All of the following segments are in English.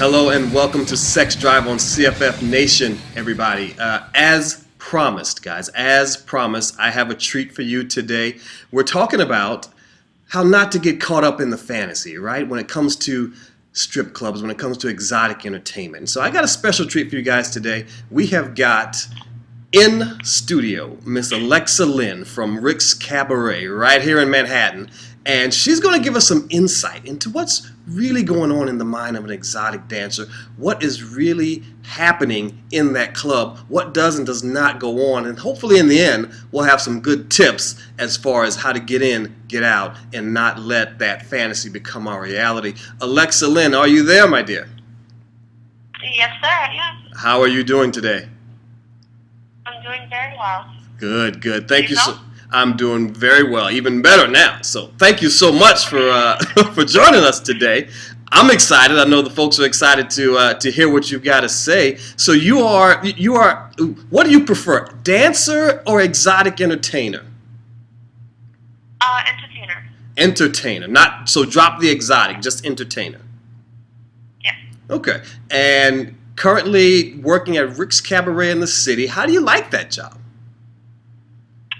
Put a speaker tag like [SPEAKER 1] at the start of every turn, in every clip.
[SPEAKER 1] Hello and welcome to Sex Drive on CFF Nation, everybody. As promised, guys, as promised, I have a treat for you today. We're talking about how not to get caught up in the fantasy, right? When it comes to strip clubs, when it comes to exotic entertainment. So I got a special treat for you guys today. We have got in studio Miss Alexa Lynn from Rick's Cabaret right here in Manhattan. And she's going to give us some insight into what's really going on in the mind of an exotic dancer, what is really happening in that club, what does and does not go on, and hopefully in the end we'll have some good tips as far as how to get in, get out, and not let that fantasy become our reality. Alexa Lynn, are you there, my dear?
[SPEAKER 2] Yes, sir, yes.
[SPEAKER 1] How are you doing today?
[SPEAKER 2] I'm doing very well.
[SPEAKER 1] Good, good. Thank you so. I'm doing very well, even better now. So thank you so much for for joining us today. I'm excited. I know the folks are excited to hear what you've got to say. So you are. What do you prefer, dancer or exotic entertainer?
[SPEAKER 2] Entertainer.
[SPEAKER 1] Entertainer. Not so. Drop the exotic. Just entertainer.
[SPEAKER 2] Yeah.
[SPEAKER 1] Okay. And currently working at Rick's Cabaret in the city. How do you like that job?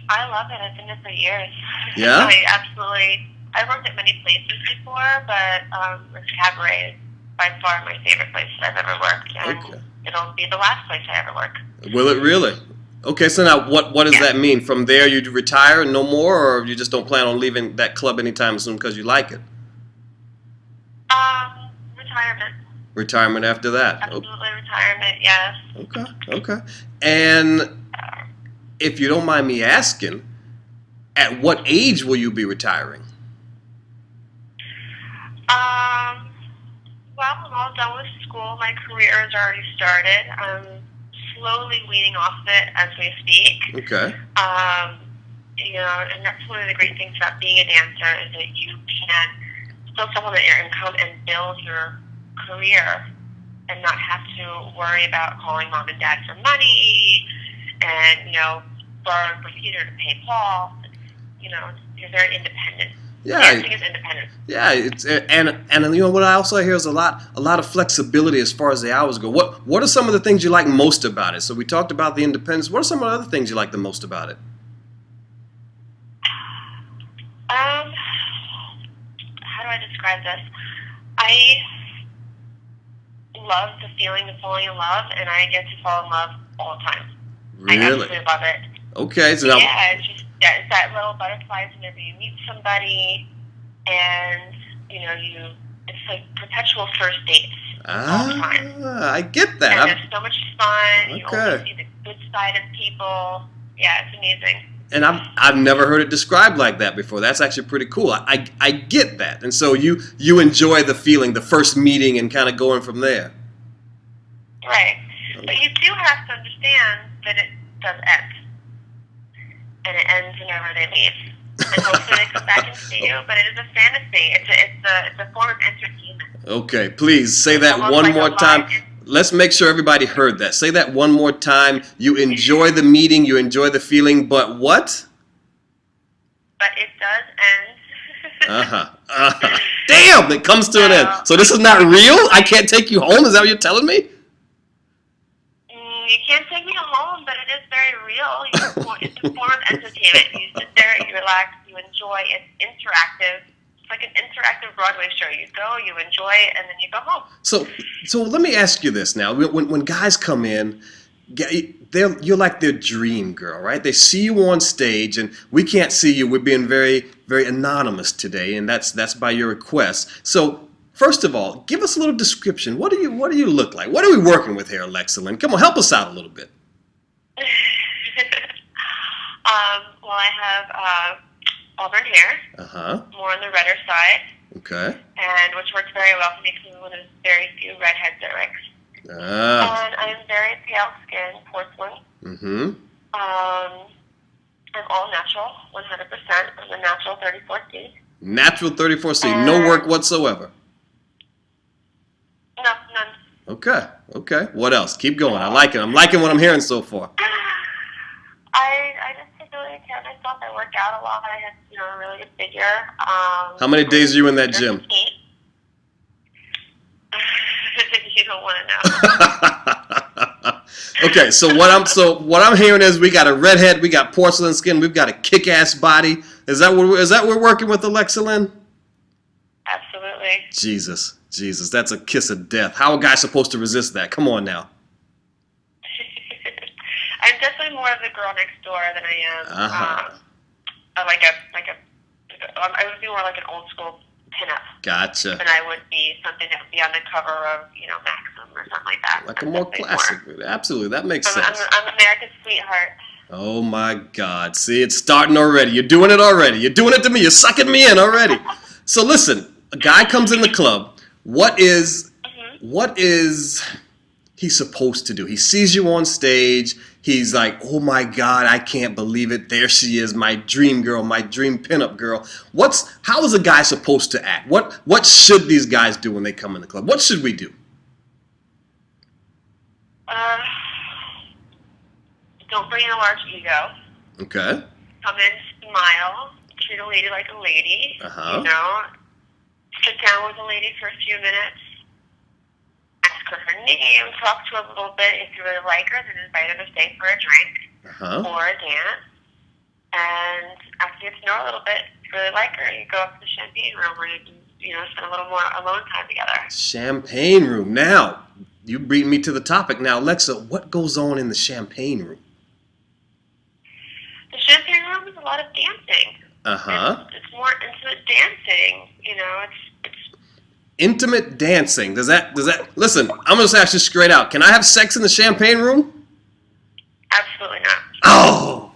[SPEAKER 2] I love it. I've been there for years.
[SPEAKER 1] Yeah?
[SPEAKER 2] I've worked at many places before, but Rick's Cabaret is by far my favorite place that I've ever worked, and it'll be the last place I ever work.
[SPEAKER 1] Will it really? Okay, so now what does that mean? From there you retire no more, or you just don't plan on leaving that club anytime soon because you like it?
[SPEAKER 2] Retirement.
[SPEAKER 1] Retirement after that?
[SPEAKER 2] Absolutely retirement, yes.
[SPEAKER 1] Okay, okay. And if you don't mind me asking, at what age will you be retiring?
[SPEAKER 2] Well, I'm all done with school. My career has already started. I'm slowly weaning off of it as we speak.
[SPEAKER 1] Okay.
[SPEAKER 2] And that's one of the great things about being a dancer is that you can still supplement your income and build your career and not have to worry about calling mom and dad for money and, borrowing for Peter to pay Paul. You're very independent.
[SPEAKER 1] Yeah,
[SPEAKER 2] dancing is independent.
[SPEAKER 1] Yeah, it's and what I also hear is a lot of flexibility as far as the hours go. What are some of the things you like most about it? So we talked about the independence. What are some of the other things you like the most about it?
[SPEAKER 2] How do I describe this? I love the feeling of falling in love, and I get to fall in love all the time.
[SPEAKER 1] Really?
[SPEAKER 2] I absolutely love it.
[SPEAKER 1] Okay, so now
[SPEAKER 2] it's that little butterflies whenever you meet somebody, and it's like perpetual first dates all the time.
[SPEAKER 1] I get that.
[SPEAKER 2] And there's so much fun.
[SPEAKER 1] Okay.
[SPEAKER 2] You always see the good side of people. Yeah, it's amazing.
[SPEAKER 1] And I've never heard it described like that before. That's actually pretty cool. I get that. And so you enjoy the feeling, the first meeting, and kind of going from there.
[SPEAKER 2] Right. But you do have to understand that it does end. And it ends whenever they leave. And hopefully they come back and see you, but it is a fantasy. It's a form of entertainment.
[SPEAKER 1] Okay, please say that one more time. Let's make sure everybody heard that. Say that one more time. You enjoy the meeting, you enjoy the feeling, but what?
[SPEAKER 2] But it does end.
[SPEAKER 1] Damn, it comes to an end. So this is not real? I can't take you home? Is that what you're telling me?
[SPEAKER 2] You can't take me home, but it is very real. It's a form of entertainment. You sit there, you relax, you enjoy. It's interactive. It's like an interactive Broadway show. You go, you enjoy it, and then you go home.
[SPEAKER 1] So let me ask you this now. When guys come in, you're like their dream girl, right? They see you on stage, and we can't see you. We're being very, very anonymous today, and that's by your request. So first of all, give us a little description. What do you look like? What are we working with here, Alexa Lynn? Come on, help us out a little bit.
[SPEAKER 2] Well, I have auburn hair. More on the redder side.
[SPEAKER 1] Okay.
[SPEAKER 2] And which works very well for me because I'm one of the very few redheads at Rick's. And I'm very pale skin, porcelain. I'm all natural, 100%. I'm a natural 34C.
[SPEAKER 1] Natural 34C, no work whatsoever.
[SPEAKER 2] No, none.
[SPEAKER 1] Okay. What else? Keep going. I like it. I'm liking what I'm hearing so far.
[SPEAKER 2] I just take really care of myself. I work out a lot. I have, a really good figure.
[SPEAKER 1] How many days are you in that gym?
[SPEAKER 2] 8.
[SPEAKER 1] Okay, so what I'm hearing is we got a redhead, we got porcelain skin, we've got a kick-ass body. Is that what we're working with, Alexa Lynn?
[SPEAKER 2] Absolutely.
[SPEAKER 1] Jesus, that's a kiss of death. How are guys supposed to resist that? Come on now.
[SPEAKER 2] I'm definitely more of the girl next door than I am I would be more like an old school pinup.
[SPEAKER 1] Gotcha.
[SPEAKER 2] Than I would be something that would be on the cover of Maxim or something like that.
[SPEAKER 1] Like a more classic. Absolutely, that makes sense.
[SPEAKER 2] I'm America's sweetheart.
[SPEAKER 1] Oh my God! See, it's starting already. You're doing it already. You're doing it to me. You're sucking me in already. So listen, a guy comes in the club. What is he supposed to do? He sees you on stage. He's like, oh my God, I can't believe it. There she is, my dream girl, my dream pinup girl. How is a guy supposed to act? What should these guys do when they come in the club? What should we do?
[SPEAKER 2] Don't bring in a large ego.
[SPEAKER 1] Okay.
[SPEAKER 2] Come in, smile, treat a lady like a lady. Sit down with a lady for a few minutes. Ask her name, talk to her a little bit. If you really like her, then invite her to stay for a drink or a dance. And after you get to know her a little bit, if you really like her, you go up to the champagne room where you can, spend a little more alone time together.
[SPEAKER 1] Champagne room. Now, you bring me to the topic. Now, Alexa, what goes on in the champagne room?
[SPEAKER 2] The champagne room is a lot of dancing. It's more intimate dancing. It's
[SPEAKER 1] intimate dancing. Does that listen, I'm gonna ask you straight out. Can I have sex in the champagne room?
[SPEAKER 2] Absolutely not.
[SPEAKER 1] Oh.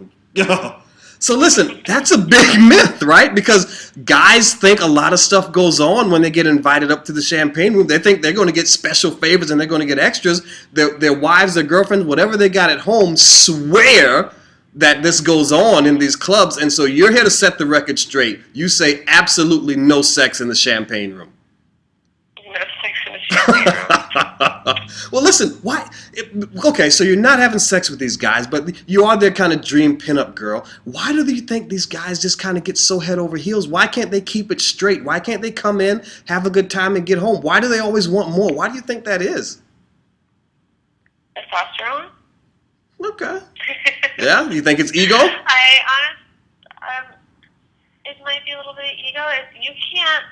[SPEAKER 1] So listen, that's a big myth, right? Because guys think a lot of stuff goes on when they get invited up to the champagne room. They think they're going to get special favors and they're going to get extras. Their wives, their girlfriends, whatever they got at home, swear that this goes on in these clubs. And so you're here to set the record straight. You say absolutely no sex in the champagne room.
[SPEAKER 2] No sex in the champagne room.
[SPEAKER 1] Well, listen, why? Okay, so you're not having sex with these guys, but you are their kind of dream pinup girl. Why do you think these guys just kind of get so head over heels? Why can't they keep it straight? Why can't they come in, have a good time, and get home? Why do they always want more? Why do you think that is?
[SPEAKER 2] Testosterone?
[SPEAKER 1] Okay. Yeah? You think it's ego?
[SPEAKER 2] It might be a little bit ego. You can't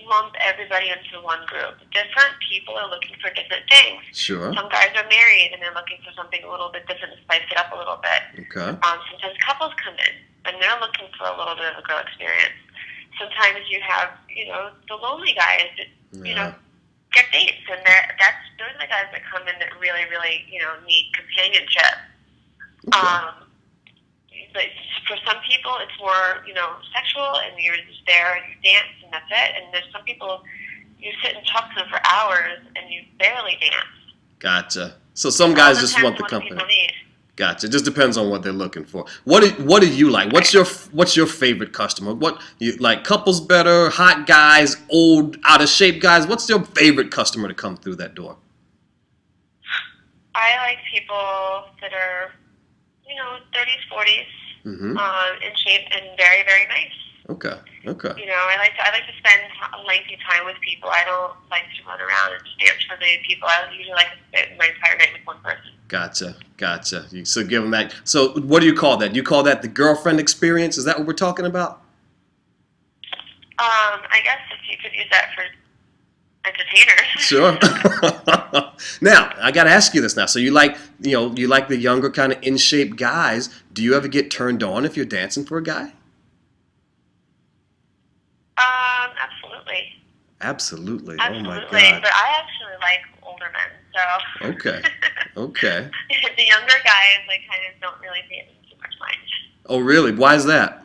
[SPEAKER 2] lump everybody into one group. Different people are looking for different things.
[SPEAKER 1] Sure.
[SPEAKER 2] Some guys are married and they're looking for something a little bit different to spice it up a little bit.
[SPEAKER 1] Okay.
[SPEAKER 2] Sometimes couples come in and they're looking for a little bit of a girl experience. Sometimes you have, the lonely guys that, get dates, and those are the guys that come in that really, really, need companionship.
[SPEAKER 1] Okay.
[SPEAKER 2] But for some people, it's more, sexual, and you're just there and you dance, and that's it. And there's some people, you sit and talk to them for hours, and you barely dance.
[SPEAKER 1] Gotcha. So some guys just want the company. Gotcha. It just depends on what they're looking for. What do you like? What's your favorite customer? What you like? Couples better, hot guys, old, out of shape guys. What's your favorite customer to come through that door?
[SPEAKER 2] I like people that are, 30s, 40s, in shape and very, very nice.
[SPEAKER 1] Okay.
[SPEAKER 2] I like to spend a lengthy time with people. I don't like to run around and just dance for the people. I usually like to spend my entire night with one person. Gotcha. So give them that. So what do you call that? Do you call that the girlfriend experience? Is that what we're talking about? I guess if you could use that for entertainers.
[SPEAKER 1] Sure. Now, I got to ask you this now. So you like the younger kind of in shape guys. Do you ever get turned on if you're dancing for a guy?
[SPEAKER 2] Absolutely.
[SPEAKER 1] Absolutely.
[SPEAKER 2] Oh
[SPEAKER 1] my God.
[SPEAKER 2] But I actually like older men, so.
[SPEAKER 1] Okay.
[SPEAKER 2] The younger guys, I kind of don't really pay them too much mind.
[SPEAKER 1] Oh, really? Why is that?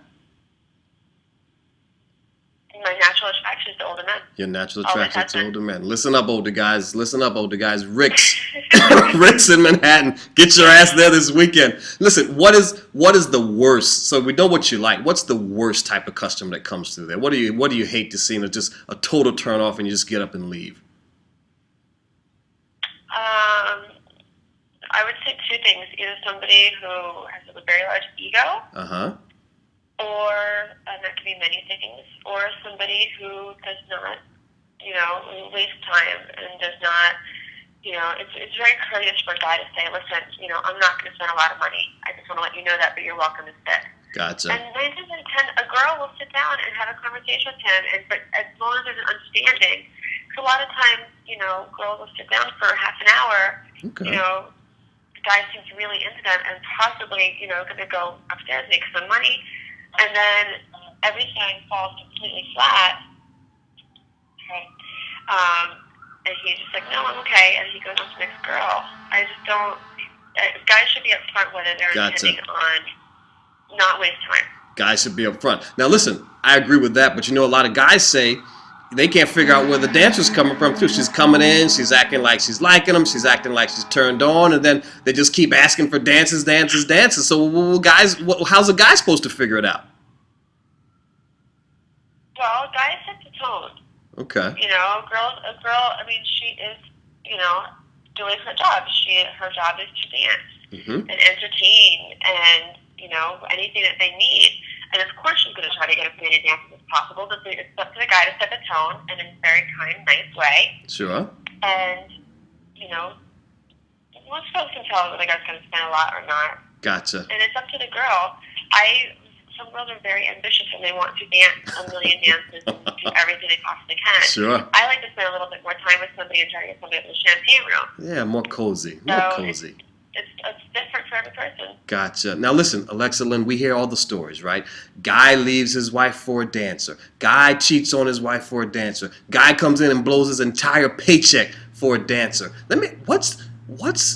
[SPEAKER 2] My natural attraction to older men.
[SPEAKER 1] Your natural attraction to older men. Listen up, older guys. Rick's in Manhattan. Get your ass there this weekend. Listen, what is the worst? So we know what you like. What's the worst type of customer that comes through there? What do you hate to see? And it's just a total turn off, and you just get up and leave.
[SPEAKER 2] I would say two things: either somebody who has a very large ego. Or that could be many things, or somebody who does not, waste time and does not it's very courteous for a guy to say, listen, I'm not going to spend a lot of money. I just want to let you know that, but you're welcome to sit.
[SPEAKER 1] Gotcha.
[SPEAKER 2] And 9 times out of 10, a girl will sit down and have a conversation with him, but as long as there's an understanding. Because a lot of times, girls will sit down for half an hour.
[SPEAKER 1] Okay.
[SPEAKER 2] The guy seems really into them and possibly, going to go upstairs and make some money. And then everything falls completely flat. Okay. And he's just like, no, I'm okay. And he goes on to the next girl. I just don't. Guys should be upfront whether they're intending on not waste time.
[SPEAKER 1] Guys should be upfront. Now, listen, I agree with that, but a lot of guys say they can't figure out where the dancer's coming from, too. She's coming in, she's acting like she's liking them, she's acting like she's turned on, and then they just keep asking for dances. So, guys, how's a guy supposed to figure it out?
[SPEAKER 2] Well, guys set the tone.
[SPEAKER 1] Okay.
[SPEAKER 2] A girl, I mean, she is, doing her job. Her job is to dance and entertain and, anything that they need. And of course she's going to try to get as many dances as possible, but it's up to the guy to set the tone in a very kind, nice way.
[SPEAKER 1] Sure.
[SPEAKER 2] And, most folks can tell whether the guy's going to spend a lot or not.
[SPEAKER 1] Gotcha.
[SPEAKER 2] And it's up to the girl. Some girls are very ambitious and they want to dance a million dances and do everything they possibly can.
[SPEAKER 1] Sure.
[SPEAKER 2] I like to spend a little bit more time with somebody and try to get somebody to the champagne room.
[SPEAKER 1] Yeah, more cozy.
[SPEAKER 2] It's different for every person.
[SPEAKER 1] Gotcha. Now listen, Alexa Lynn, we hear all the stories, right? Guy leaves his wife for a dancer. Guy cheats on his wife for a dancer. Guy comes in and blows his entire paycheck for a dancer. What's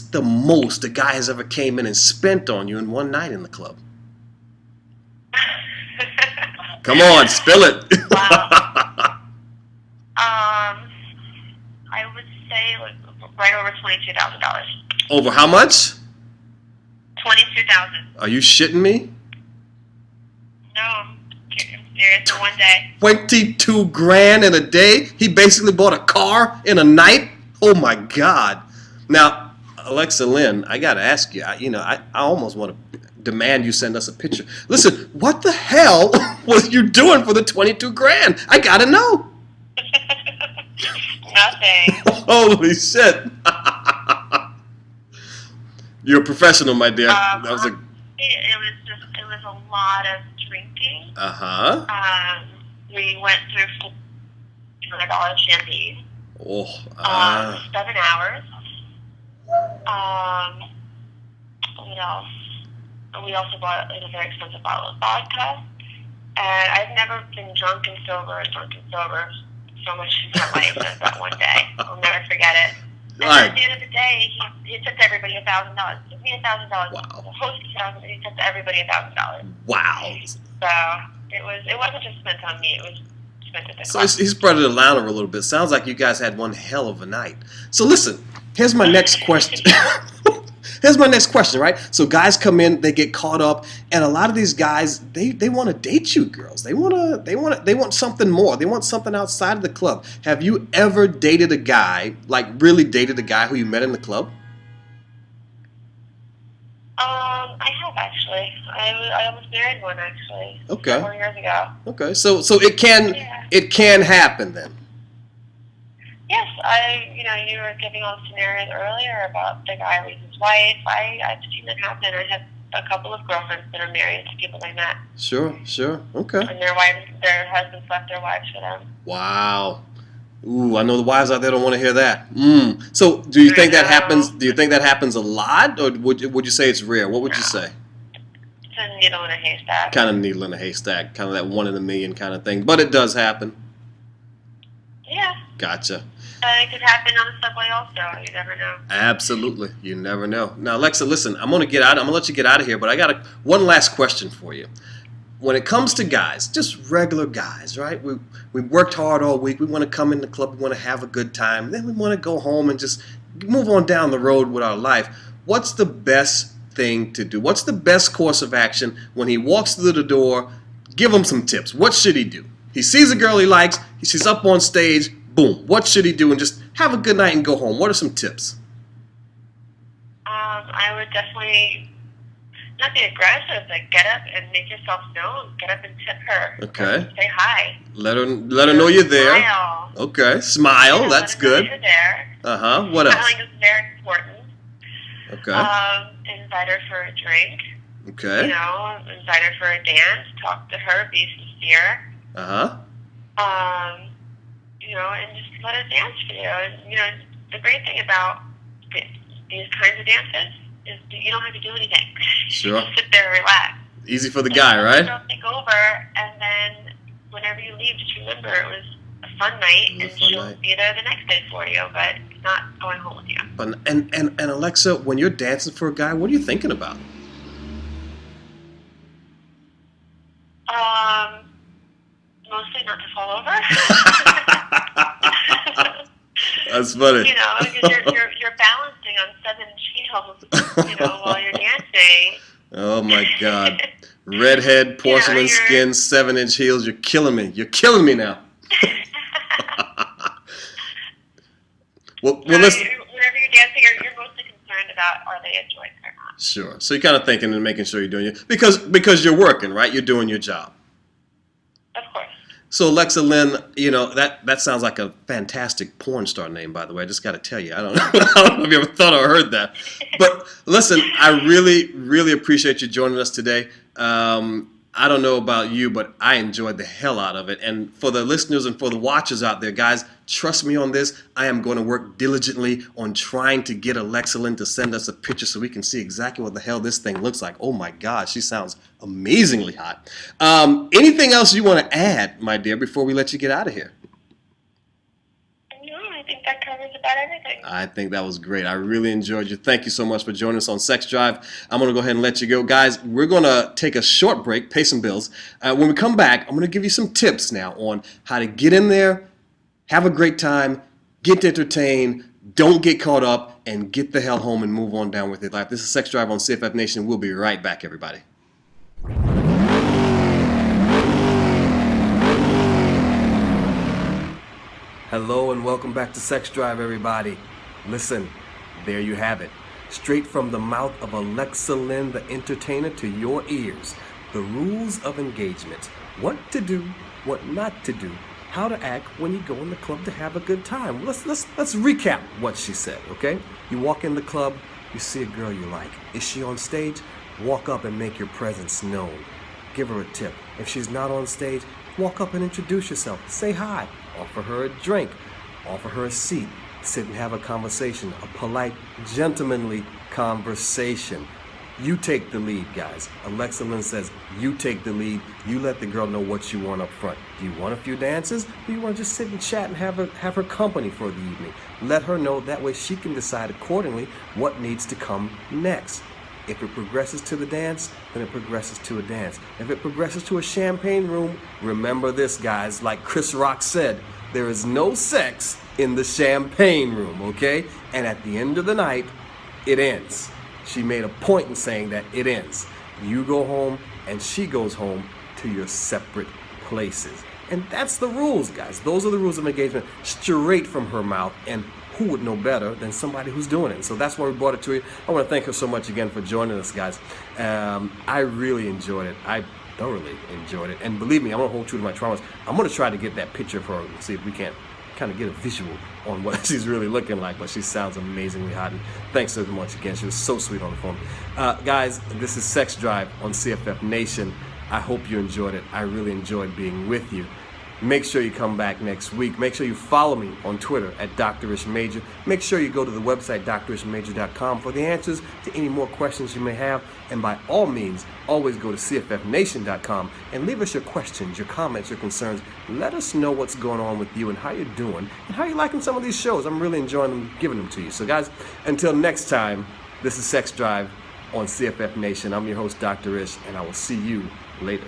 [SPEAKER 1] the most a guy has ever came in and spent on you in one night in the club? Come on, spill it.
[SPEAKER 2] Wow. I would say right over $22,000.
[SPEAKER 1] Over how much?
[SPEAKER 2] $22,000.
[SPEAKER 1] Are you shitting me?
[SPEAKER 2] No, I'm serious. For one day.
[SPEAKER 1] 22 grand in a day? He basically bought a car in a night? Oh my God. Now, Alexa Lynn, I gotta ask you, I almost want to demand you send us a picture. Listen, what the hell was you doing for the 22 grand? I gotta know.
[SPEAKER 2] Nothing.
[SPEAKER 1] Holy shit. You're a professional, my dear.
[SPEAKER 2] It was a lot of drinking. We went through $400 champagne. 7 hours. What else? We also bought a very expensive bottle of vodka. And I've never been drunk and sober so much in my life as that one day. I'll never forget it. And at the end of the day, he tipped everybody $1,000. He tipped me $1,000.
[SPEAKER 1] Wow.
[SPEAKER 2] The host $1,000, and he tipped everybody $1,000.
[SPEAKER 1] Wow.
[SPEAKER 2] So it wasn't just spent on me. It was spent at the
[SPEAKER 1] So
[SPEAKER 2] club.
[SPEAKER 1] he spread it around a little bit. Sounds like you guys had one hell of a night. So listen, here's my next question. Here's my next question, right? So guys come in, they get caught up, and a lot of these guys, they want to date you girls. They want something more. They want something outside of the club. Have you ever dated a guy, like really dated a guy who you met in the club?
[SPEAKER 2] I have actually. I almost married one actually.
[SPEAKER 1] Okay.
[SPEAKER 2] 4 years ago.
[SPEAKER 1] Okay. So it can happen then.
[SPEAKER 2] Yes, you were giving all the scenarios earlier about the guy leaves his wife. I've seen that happen. I have a couple of girlfriends that are married to people I met.
[SPEAKER 1] Sure. Okay.
[SPEAKER 2] And their husbands left their wives for them.
[SPEAKER 1] Wow. Ooh, I know the wives out there don't want to hear that. So do you think that happens? Do you think that happens a lot, or would you say it's rare? What would you say?
[SPEAKER 2] It's a needle in a haystack.
[SPEAKER 1] Kind of needle in a haystack, kind of that 1 in a million kind of thing. But it does happen.
[SPEAKER 2] Yeah.
[SPEAKER 1] Gotcha.
[SPEAKER 2] It could happen on the subway also. You never know.
[SPEAKER 1] Absolutely. You never know. Now, Alexa, listen, I'm going to let you get out of here, but I got one last question for you. When it comes to guys, just regular guys, right? We worked hard all week. We want to come in the club. We want to have a good time. Then we want to go home and just move on down the road with our life. What's the best thing to do? What's the best course of action when he walks through the door? Give him some tips. What should he do? He sees a girl he likes. She's up on stage. Boom. What should he do? And just have a good night and go home. What are some tips?
[SPEAKER 2] I would definitely not be aggressive, but get up and make yourself known. Get up and tip her.
[SPEAKER 1] Okay.
[SPEAKER 2] Say hi.
[SPEAKER 1] Let her know you're there.
[SPEAKER 2] Smile.
[SPEAKER 1] Okay. Smile.
[SPEAKER 2] Yeah,
[SPEAKER 1] That's
[SPEAKER 2] let her know
[SPEAKER 1] good.
[SPEAKER 2] you're there.
[SPEAKER 1] What else?
[SPEAKER 2] Smiling is very important.
[SPEAKER 1] Okay.
[SPEAKER 2] Invite her for a drink.
[SPEAKER 1] Okay.
[SPEAKER 2] Invite her for a dance. Talk to her. Be sincere. And just let her dance for you. And, the great thing about these kinds of dances is you don't have to do anything.
[SPEAKER 1] Sure.
[SPEAKER 2] Just sit there and relax.
[SPEAKER 1] Easy for the guy, right?
[SPEAKER 2] Don't think over, and then whenever you leave, just remember it was a fun night, and she'll be there the next day for you, but not going home with you.
[SPEAKER 1] And Alexa, when you're dancing for a guy, what are you thinking about?
[SPEAKER 2] Mostly not to fall over.
[SPEAKER 1] That's funny.
[SPEAKER 2] Because you're balancing on 7 shields, while you're dancing.
[SPEAKER 1] Oh my God. Redhead, porcelain skin, 7-inch heels. You're killing me. You're killing me now. well, listen.
[SPEAKER 2] Whenever you're dancing, you're mostly concerned about are they enjoying it or not.
[SPEAKER 1] Sure. So you're kind of thinking and making sure you're doing it because you're working, right? You're doing your job.
[SPEAKER 2] Of course.
[SPEAKER 1] So Alexa Lynn, that sounds like a fantastic porn star name, by the way. I just got to tell you, I don't know if you ever thought or heard that. But listen, I really, really appreciate you joining us today. I don't know about you, but I enjoyed the hell out of it. And for the listeners and for the watchers out there, guys, trust me on this. I am going to work diligently on trying to get Alexa Lynn to send us a picture so we can see exactly what the hell this thing looks like. Oh my God, she sounds amazingly hot. Anything else you want to add, my dear, before we let you get out of here?
[SPEAKER 2] I think that covers about everything.
[SPEAKER 1] I think that was great. I really enjoyed you. Thank you so much for joining us on Sex Drive. I'm going to go ahead and let you go. Guys, we're going to take a short break, pay some bills. When we come back, I'm going to give you some tips now on how to get in there, have a great time, get entertained, don't get caught up, and get the hell home and move on down with your life. This is Sex Drive on CFF Nation. We'll be right back, everybody. Hello and welcome back to Sex Drive, everybody. Listen, there you have it. Straight from the mouth of Alexa Lynn, the entertainer, to your ears. The rules of engagement. What to do, what not to do. How to act when you go in the club to have a good time. Let's recap what she said, okay? You walk in the club, you see a girl you like. Is she on stage? Walk up and make your presence known. Give her a tip. If she's not on stage, walk up and introduce yourself. Say hi. Offer her a drink, offer her a seat, sit and have a conversation, a polite, gentlemanly conversation. You take the lead, guys. Alexa Lynn says you take the lead. You let the girl know what you want up front. Do you want a few dances? Do you want to just sit and chat and have her company for the evening? Let her know, that way she can decide accordingly what needs to come next. If it progresses to the dance, then it progresses to a dance. If it progresses to a champagne room, remember this, guys. Like Chris Rock said, there is no sex in the champagne room, okay? And at the end of the night, it ends. She made a point in saying that it ends. You go home, and she goes home to your separate places. And that's the rules, guys. Those are the rules of engagement, straight from her mouth. And who would know better than somebody who's doing it? So that's why we brought it to you. I want to thank her so much again for joining us, guys. I really enjoyed it. I thoroughly enjoyed it. And believe me, I'm going to hold true to my traumas. I'm going to try to get that picture for her and see if we can't kind of get a visual on what she's really looking like. But she sounds amazingly hot. And thanks so much again. She was so sweet on the phone. Guys, this is Sex Drive on CFF Nation. I hope you enjoyed it. I really enjoyed being with you. Make sure you come back next week. Make sure you follow me on Twitter at DrIshMajor. Make sure you go to the website, drishmajor.com, for the answers to any more questions you may have. And by all means, always go to cffnation.com and leave us your questions, your comments, your concerns. Let us know what's going on with you and how you're doing and how you're liking some of these shows. I'm really enjoying them, giving them to you. So guys, until next time, this is Sex Drive on CFF Nation. I'm your host, Dr. Ish, and I will see you later.